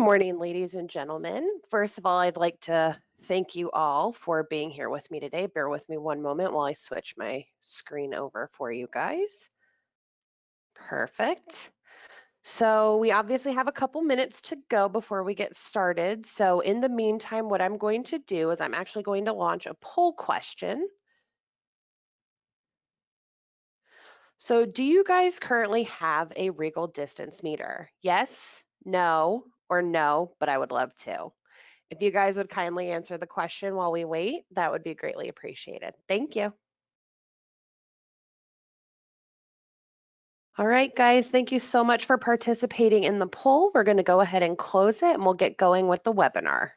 morning, ladies and gentlemen. First of all, I'd like to thank you all for being here with me today. Bear with me one moment while I switch my screen over for you guys. Perfect. So we obviously have a couple minutes to go before we get started. So in the meantime, what I'm going to do is I'm actually going to launch a poll question. So do you guys currently have a RIEGL distance meter? Yes, no, or no, but I would love to. If you guys would kindly answer the question while we wait, that would be greatly appreciated. Thank you. All right, guys, thank you so much for participating in the poll. We're going to go ahead and close it and we'll get going with the webinar.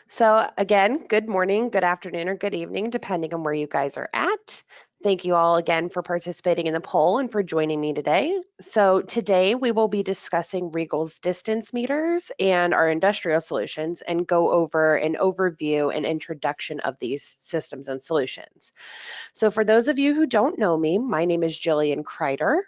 So again, good morning, good afternoon, or good evening, depending on where you guys are at. Thank you all again for participating in the poll and for joining me today. So today we will be discussing RIEGL's distance meters and our industrial solutions and go over an overview and introduction of these systems and solutions. So for those of you who don't know me, my name is Jillian Kreider.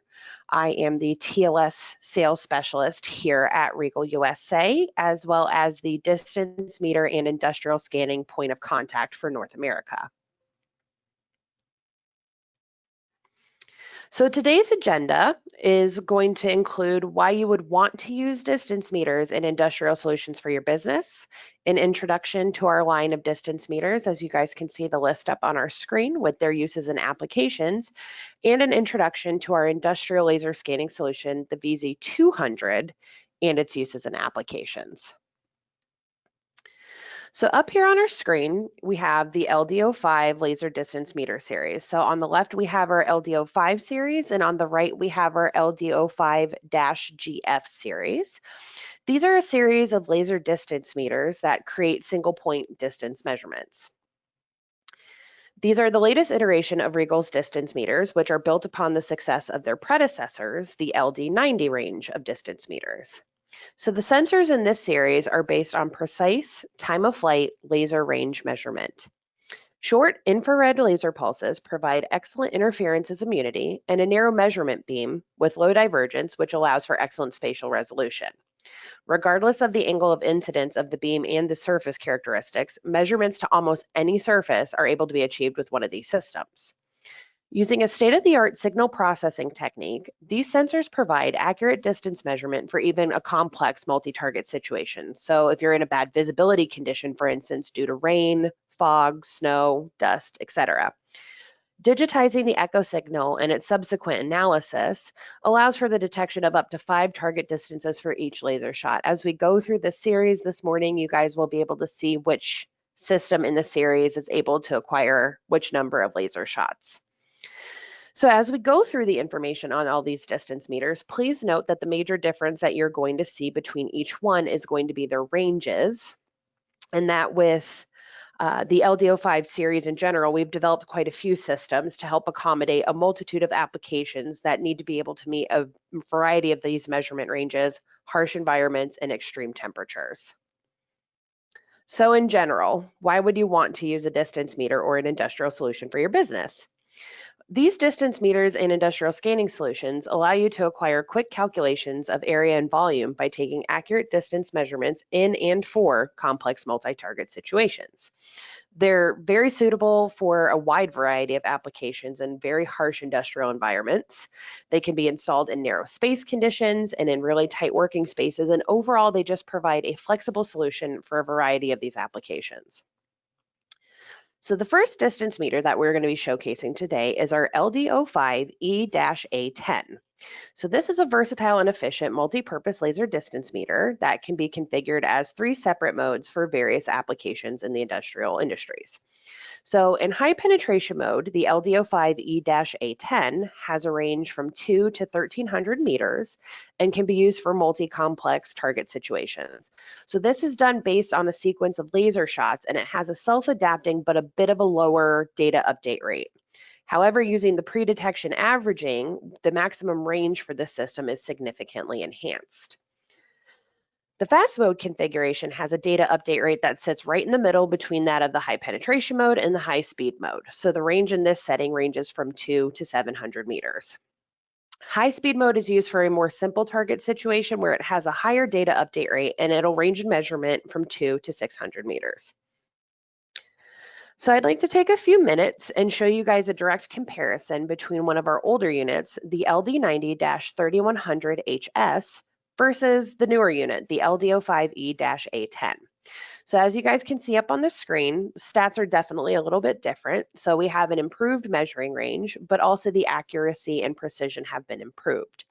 I am the TLS Sales Specialist here at RIEGL USA, as well as the distance meter and industrial scanning point of contact for North America. So today's agenda is going to include why you would want to use distance meters in industrial solutions for your business, an introduction to our line of distance meters, as you guys can see the list up on our screen with their uses and applications, and an introduction to our industrial laser scanning solution, the VZ200, and its uses and applications. So up here on our screen, we have the LD05 laser distance meter series. So on the left, we have our LD05 series, and on the right, we have our LD05-GF series. These are a series of laser distance meters that create single point distance measurements. These are the latest iteration of RIEGL's distance meters, which are built upon the success of their predecessors, the LD90 range of distance meters. So the sensors in this series are based on precise time-of-flight laser range measurement. Short infrared laser pulses provide excellent interference immunity and a narrow measurement beam with low divergence, which allows for excellent spatial resolution. Regardless of the angle of incidence of the beam and the surface characteristics, measurements to almost any surface are able to be achieved with one of these systems. Using a state-of-the-art signal processing technique, these sensors provide accurate distance measurement for even a complex multi-target situation. So if you're in a bad visibility condition, for instance, due to rain, fog, snow, dust, etc. Digitizing the echo signal and its subsequent analysis allows for the detection of up to 5 target distances for each laser shot. As we go through this series this morning, you guys will be able to see which system in the series is able to acquire which number of laser shots. So as we go through the information on all these distance meters, please note that the major difference that you're going to see between each one is going to be their ranges, and that with the LD05 series in general, we've developed quite a few systems to help accommodate a multitude of applications that need to be able to meet a variety of these measurement ranges, harsh environments, and extreme temperatures. So in general, why would you want to use a distance meter or an industrial solution for your business? These distance meters and industrial scanning solutions allow you to acquire quick calculations of area and volume by taking accurate distance measurements in and for complex multi-target situations. They're very suitable for a wide variety of applications in very harsh industrial environments. They can be installed in narrow space conditions and in really tight working spaces, and overall they just provide a flexible solution for a variety of these applications. So the first distance meter that we're going to be showcasing today is our LD05E Dash A10. So this is a versatile and efficient multi-purpose laser distance meter that can be configured as 3 separate modes for various applications in the industrial industries. So in high penetration mode, the LD05E-A10 has a range from 2 to 1300 meters and can be used for multi-complex target situations. So this is done based on a sequence of laser shots, and it has a self-adapting but a bit of a lower data update rate. However, using the pre-detection averaging, the maximum range for this system is significantly enhanced. The fast mode configuration has a data update rate that sits right in the middle between that of the high penetration mode and the high speed mode. So the range in this setting ranges from 2 to 700 meters. High-speed mode is used for a more simple target situation where it has a higher data update rate and it'll range in measurement from 2 to 600 meters. So I'd like to take a few minutes and show you guys a direct comparison between one of our older units, the LD90-3100HS, versus the newer unit, the LD05E A10. So as you guys can see up on the screen, stats are definitely a little bit different. So we have an improved measuring range, but also the accuracy and precision have been improved.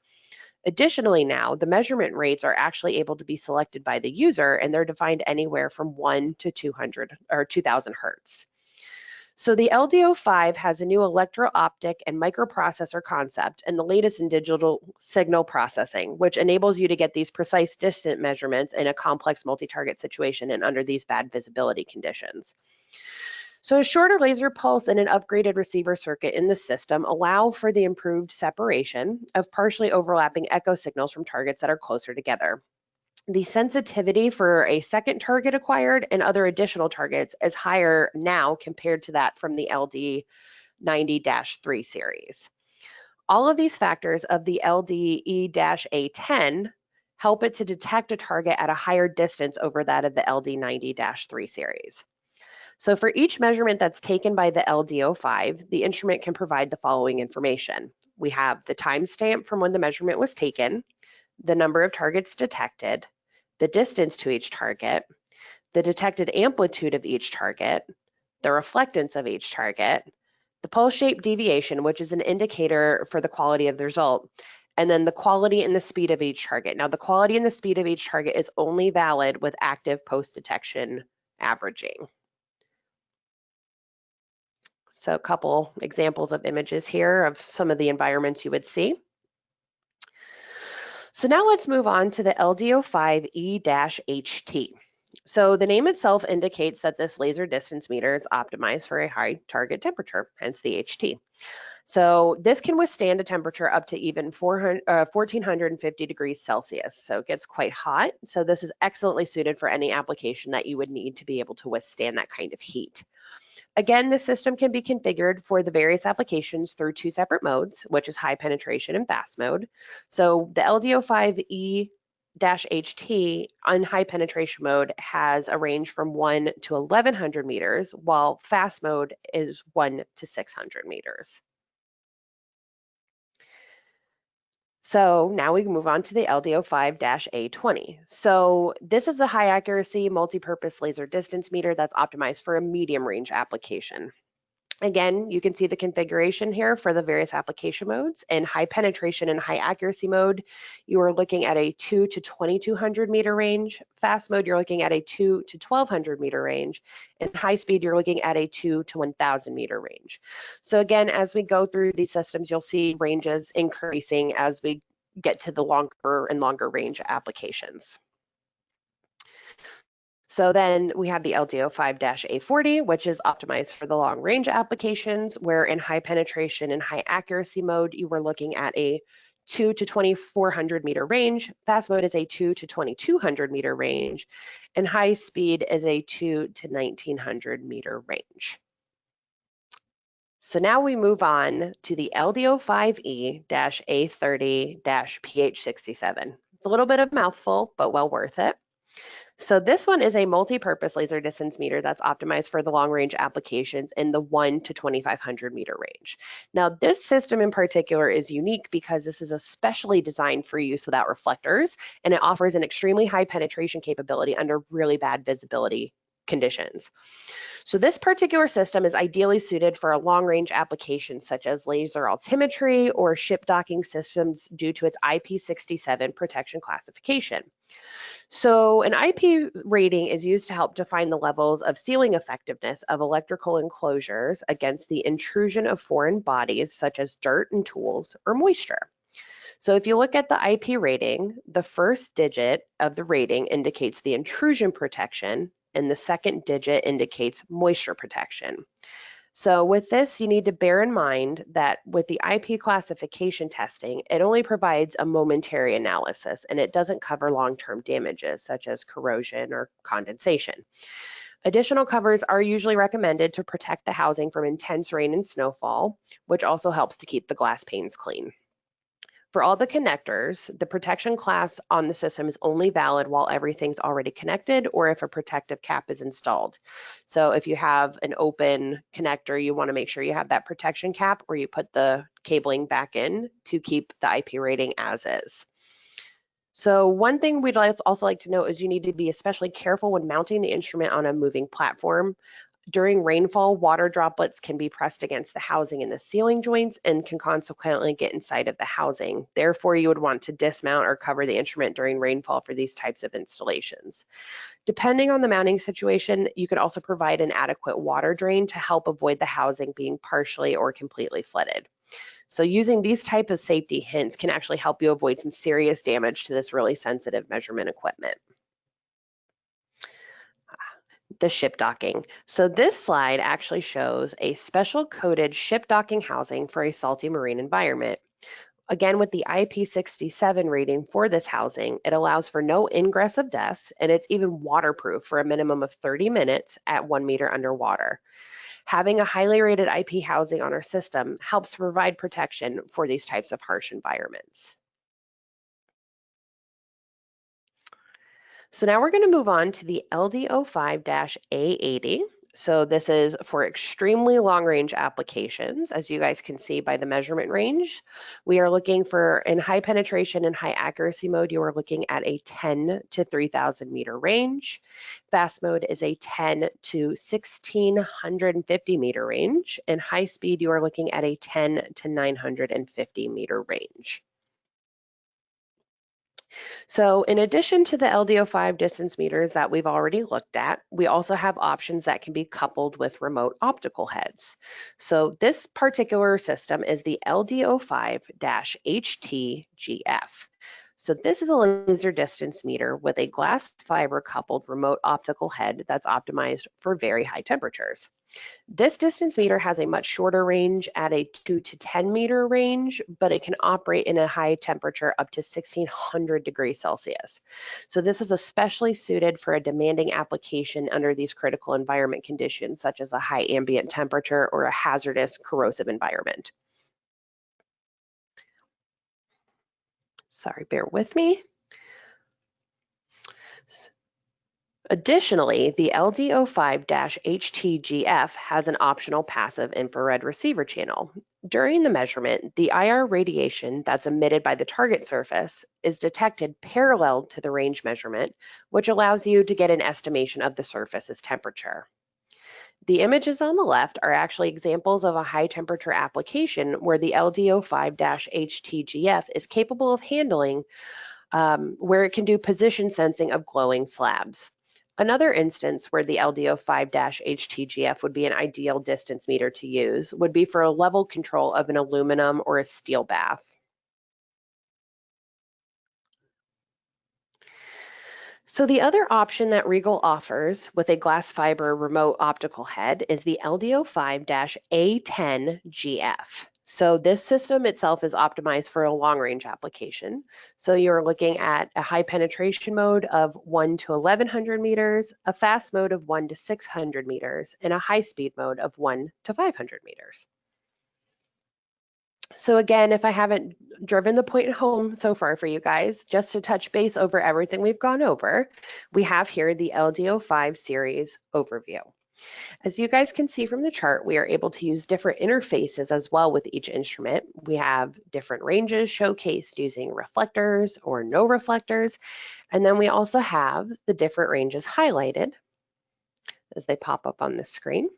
Additionally, now the measurement rates are actually able to be selected by the user, and they're defined anywhere from 1 to 200 or 2000 hertz. So the LDO5 has a new electro-optic and microprocessor concept and the latest in digital signal processing, which enables you to get these precise distance measurements in a complex multi-target situation and under these bad visibility conditions. So a shorter laser pulse and an upgraded receiver circuit in the system allow for the improved separation of partially overlapping echo signals from targets that are closer together. The sensitivity for a second target acquired and other additional targets is higher now compared to that from the LD90-3 series. All of these factors of the LDE-A10 help it to detect a target at a higher distance over that of the LD90-3 series. So for each measurement that's taken by the LDO5, the instrument can provide the following information. We have the timestamp from when the measurement was taken, the number of targets detected, the distance to each target, the detected amplitude of each target, the reflectance of each target, the pulse shape deviation, which is an indicator for the quality of the result, and then the quality and the speed of each target. Now, the quality and the speed of each target is only valid with active post-detection averaging. So a couple examples of images here of some of the environments you would see. So now let's move on to the LDO5E-HT. So the name itself indicates that this laser distance meter is optimized for a high target temperature, hence the HT. So this can withstand a temperature up to even 1450 degrees Celsius. So it gets quite hot. So this is excellently suited for any application that you would need to be able to withstand that kind of heat. Again, the system can be configured for the various applications through two separate modes, which is high penetration and fast mode. So the LDO5E-HT on high penetration mode has a range from 1 to 1100 meters, while fast mode is 1 to 600 meters. So now we can move on to the LDO5-A20. So this is a high accuracy multi-purpose laser distance meter that's optimized for a medium range application. Again, you can see the configuration here for the various application modes. In high penetration and high accuracy mode, you are looking at a 2 to 2200 meter range. Fast mode, you're looking at a 2 to 1200 meter range. And high speed, you're looking at a 2 to 1000 meter range. So again, as we go through these systems, you'll see ranges increasing as we get to the longer and longer range applications. So then we have the LDO5-A40, which is optimized for the long range applications, where in high penetration and high accuracy mode, you were looking at a 2 to 2400 meter range. Fast mode is a 2 to 2200 meter range, and high speed is a 2 to 1900 meter range. So now we move on to the LDO5E-A30-PH67. It's a little bit of a mouthful, but well worth it. So this one is a multi-purpose laser distance meter that's optimized for the long-range applications in the 1 to 2500 meter range. Now this system in particular is unique because this is especially designed for use without reflectors, and it offers an extremely high penetration capability under really bad visibility conditions. So this particular system is ideally suited for a long-range application such as laser altimetry or ship docking systems due to its IP67 protection classification. So an IP rating is used to help define the levels of sealing effectiveness of electrical enclosures against the intrusion of foreign bodies such as dirt and tools or moisture. So if you look at the IP rating, the first digit of the rating indicates the intrusion protection and the second digit indicates moisture protection. So with this, you need to bear in mind that with the IP classification testing, it only provides a momentary analysis and it doesn't cover long-term damages such as corrosion or condensation. Additional covers are usually recommended to protect the housing from intense rain and snowfall, which also helps to keep the glass panes clean. For all the connectors, the protection class on the system is only valid while everything's already connected or if a protective cap is installed. So if you have an open connector, you want to make sure you have that protection cap or you put the cabling back in to keep the IP rating as is. So one thing we'd also like to note is you need to be especially careful when mounting the instrument on a moving platform. During rainfall, water droplets can be pressed against the housing and the ceiling joints and can consequently get inside of the housing. Therefore, you would want to dismount or cover the instrument during rainfall for these types of installations. Depending on the mounting situation, you could also provide an adequate water drain to help avoid the housing being partially or completely flooded. So using these type of safety hints can actually help you avoid some serious damage to this really sensitive measurement equipment. The ship docking. So this slide actually shows a special coated ship docking housing for a salty marine environment. Again, with the IP67 rating for this housing, it allows for no ingress of dust, and it's even waterproof for a minimum of 30 minutes at 1 meter underwater. Having a highly rated IP housing on our system helps provide protection for these types of harsh environments. So now we're going to move on to the LD05-A80. So this is for extremely long range applications. As you guys can see by the measurement range, we are looking for, in high penetration and high accuracy mode, you are looking at a 10 to 3,000 meter range. Fast mode is a 10 to 1,650 meter range. And high speed, you are looking at a 10 to 950 meter range. So in addition to the LD05 distance meters that we've already looked at, we also have options that can be coupled with remote optical heads. So this particular system is the LD05-HTGF. So this is a laser distance meter with a glass fiber coupled remote optical head that's optimized for very high temperatures. This distance meter has a much shorter range at a 2 to 10 meter range, but it can operate in a high temperature up to 1,600 degrees Celsius. So this is especially suited for a demanding application under these critical environment conditions, such as a high ambient temperature or a hazardous corrosive environment. Sorry, bear with me. Additionally, the LD05-HTGF has an optional passive infrared receiver channel. During the measurement, the IR radiation that's emitted by the target surface is detected parallel to the range measurement, which allows you to get an estimation of the surface's temperature. The images on the left are actually examples of a high temperature application where the LD05-HTGF is capable of handling where it can do position sensing of glowing slabs. Another instance where the LD05-HTGF would be an ideal distance meter to use would be for a level control of an aluminum or a steel bath. So the other option that RIEGL offers with a glass fiber remote optical head is the LD05-A10GF. So this system itself is optimized for a long range application. So you're looking at a high penetration mode of 1 to 1,100 meters, a fast mode of 1 to 600 meters, and a high speed mode of 1 to 500 meters. So again, if I haven't driven the point home so far for you guys, just to touch base over everything we've gone over, we have here the LD05 series overview. As you guys can see from the chart, we are able to use different interfaces as well with each instrument. We have different ranges showcased using reflectors or no reflectors. And then we also have the different ranges highlighted as they pop up on the screen,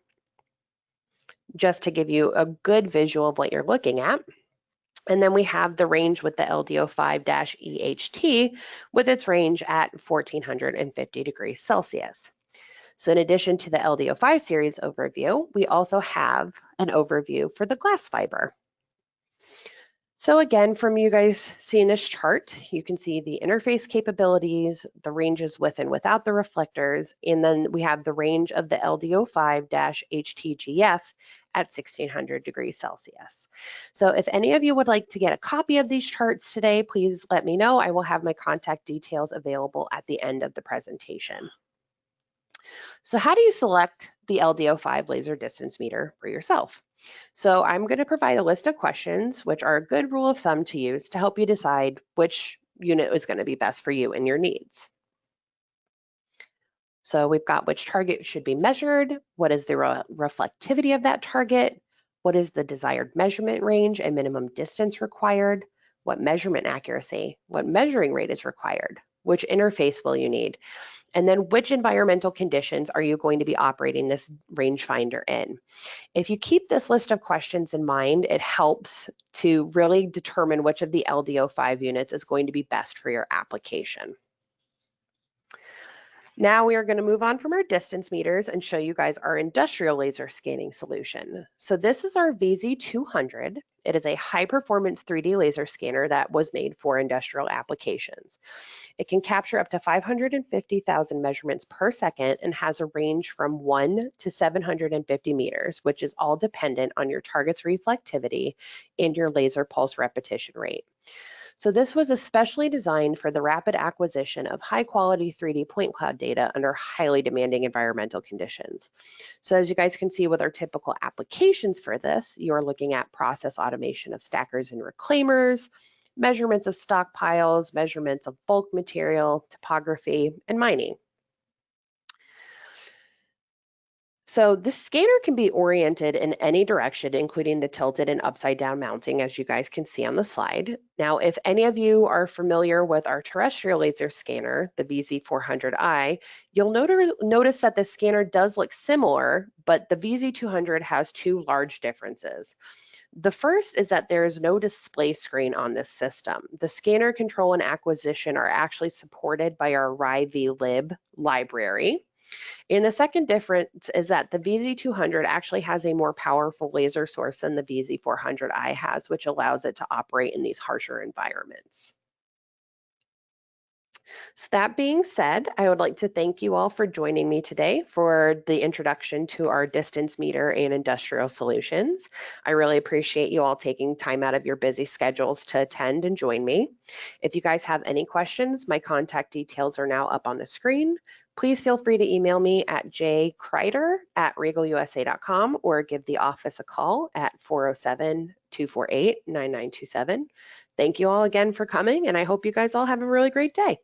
just to give you a good visual of what you're looking at. And then we have the range with the LD05-EHT with its range at 1,450 degrees Celsius. So in addition to the LD05 series overview, we also have an overview for the glass fiber. So again, from you guys seeing this chart, you can see the interface capabilities, the ranges with and without the reflectors, and then we have the range of the LD05-HTGF at 1,600 degrees Celsius. So if any of you would like to get a copy of these charts today, please let me know. I will have my contact details available at the end of the presentation. So how do you select the LD05 laser distance meter for yourself? So I'm going to provide a list of questions, which are a good rule of thumb to use to help you decide which unit is going to be best for you and your needs. So we've got which target should be measured, what is the reflectivity of that target, what is the desired measurement range and minimum distance required, what measurement accuracy, what measuring rate is required, which interface will you need, and then which environmental conditions are you going to be operating this rangefinder in. If you keep this list of questions in mind, it helps to really determine which of the LD05 units is going to be best for your application. Now we are going to move on from our distance meters and show you guys our industrial laser scanning solution. So this is our VZ200. It is a high performance 3D laser scanner that was made for industrial applications. It can capture up to 550,000 measurements per second and has a range from 1 to 750 meters, which is all dependent on your target's reflectivity and your laser pulse repetition rate. So this was especially designed for the rapid acquisition of high quality 3D point cloud data under highly demanding environmental conditions. So as you guys can see with our typical applications for this, you're looking at process automation of stackers and reclaimers, measurements of stockpiles, measurements of bulk material, topography, and mining. So the scanner can be oriented in any direction, including the tilted and upside down mounting, as you guys can see on the slide. Now, if any of you are familiar with our terrestrial laser scanner, the VZ400i, you'll notice that the scanner does look similar, but the VZ200 has two large differences. The first is that there is no display screen on this system. The scanner control and acquisition are actually supported by our RIEGL lib library. And the second difference is that the VZ200 actually has a more powerful laser source than the VZ400i has, which allows it to operate in these harsher environments. So that being said, I would like to thank you all for joining me today for the introduction to our distance meter and industrial solutions. I really appreciate you all taking time out of your busy schedules to attend and join me. If you guys have any questions, my contact details are now up on the screen. Please feel free to email me at jkreider@riegelusa.com or give the office a call at 407-248-9927. Thank you all again for coming, and I hope you guys all have a really great day.